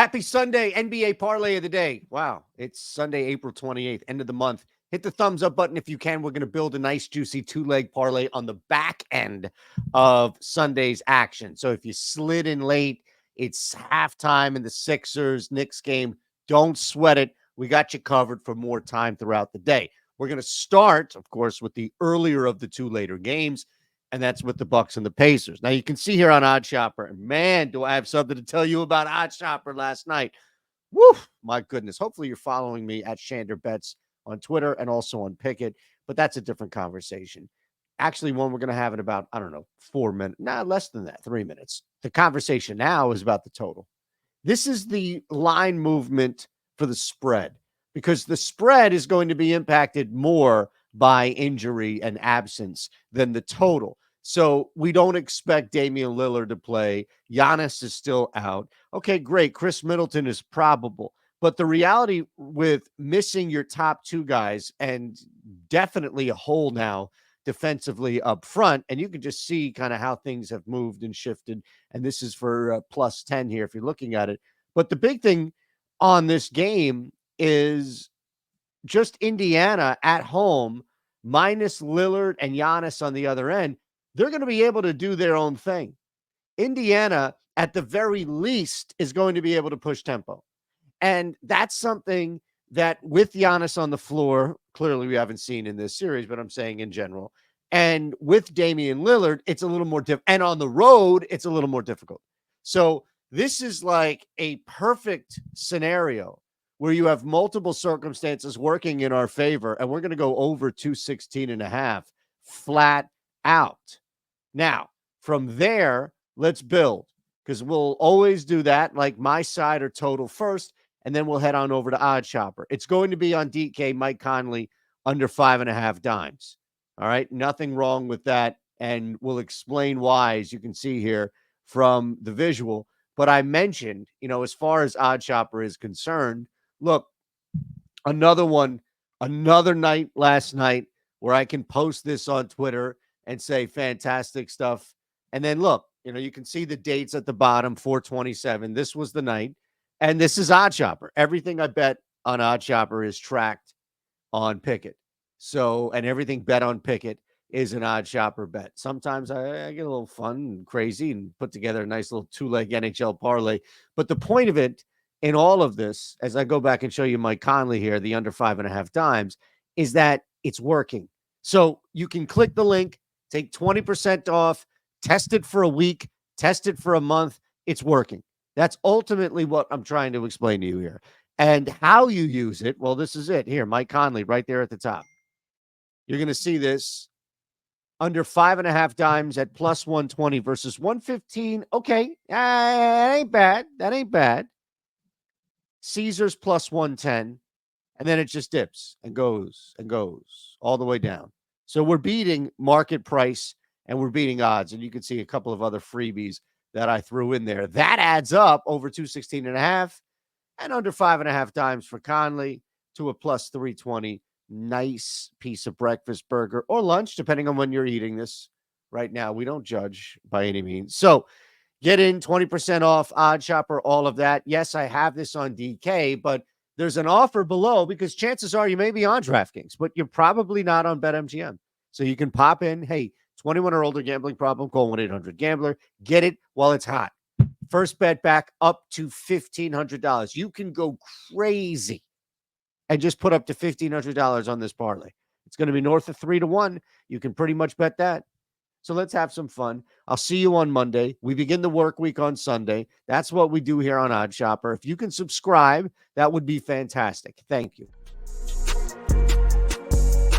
Happy Sunday, NBA Parlay of the Day. Wow, it's Sunday, April 28th, end of the month. Hit the thumbs up button if you can. We're going to build a nice, juicy two-leg parlay on the back end of Sunday's action. So if you slid in late, it's halftime in the Sixers-Knicks game. Don't sweat it. We got you covered for more time throughout the day. We're going to start, of course, with the earlier of the two later games, and that's with the Bucks and the Pacers. Now, you can see here on OddsShopper, and man, do I have something to tell you about OddsShopper last night. Woo, my goodness. Hopefully you're following me at Shander Bets on Twitter and also on Pickett, but that's a different conversation. Actually, one we're going to have in about, 4 minutes. Less than that, 3 minutes. The conversation now is about the total. This is the line movement for the spread because the spread is going to be impacted more by injury and absence than the total. So we don't expect Damian Lillard to play. Giannis is still out. Okay, great. Chris Middleton is probable. But the reality with missing your top two guys and definitely a hole now defensively up front, and you can just see kind of how things have moved and shifted. And this is for plus 10 here if you're looking at it. But the big thing on this game is just Indiana at home minus Lillard and Giannis on the other end. They're going to be able to do their own thing. Indiana, at the very least, is going to be able to push tempo. And that's something that with Giannis on the floor, clearly we haven't seen in this series, but I'm saying in general. And with Damian Lillard, it's a little more difficult. And on the road, it's a little more difficult. So this is like a perfect scenario where you have multiple circumstances working in our favor. And we're going to go over 216.5 flat out. Now, from there, let's build because we'll always do that, like my side or total first, and then we'll head on over to OddsShopper. It's going to be on DK Mike Conley under 5.5 dimes. All right, nothing wrong with that, and we'll explain why, as you can see here from the visual. But I mentioned, as far as OddsShopper is concerned, look, another night last night where I can post this on Twitter and say fantastic stuff. And then look, you can see the dates at the bottom, 4/27. This was the night. And this is OddsShopper. Everything I bet on OddsShopper is tracked on Pickett. So, and everything bet on Pickett is an OddsShopper bet. Sometimes I get a little fun and crazy and put together a nice little two-leg NHL parlay. But the point of it in all of this, as I go back and show you Mike Conley here, the under 5.5 dimes, is that it's working. So you can click the link, take 20% off, test it for a week, test it for a month. It's working. That's ultimately what I'm trying to explain to you here. And how you use it, well, this is it. Here, Mike Conley right there at the top. You're going to see this under 5.5 dimes at plus 120 versus 115. Okay, that ain't bad. That ain't bad. Caesars plus 110. And then it just dips and goes all the way down. So we're beating market price and we're beating odds. And you can see a couple of other freebies that I threw in there. That adds up over 216.5 and under 5.5 dimes for Conley to a plus 320. Nice piece of breakfast, burger, or lunch, depending on when you're eating this. Right now, we don't judge by any means. So get in 20% off OddsShopper, all of that. Yes, I have this on DK, but there's an offer below because chances are you may be on DraftKings, but you're probably not on BetMGM. So you can pop in, hey, 21 or older gambling problem, call 1-800-GAMBLER. Get it while it's hot. First bet back up to $1,500. You can go crazy and just put up to $1,500 on this parlay. It's going to be north of 3-1. You can pretty much bet that. So let's have some fun. I'll see you on Monday. We begin the work week on Sunday. That's what we do here on OddsShopper. If you can subscribe, that would be fantastic. Thank you.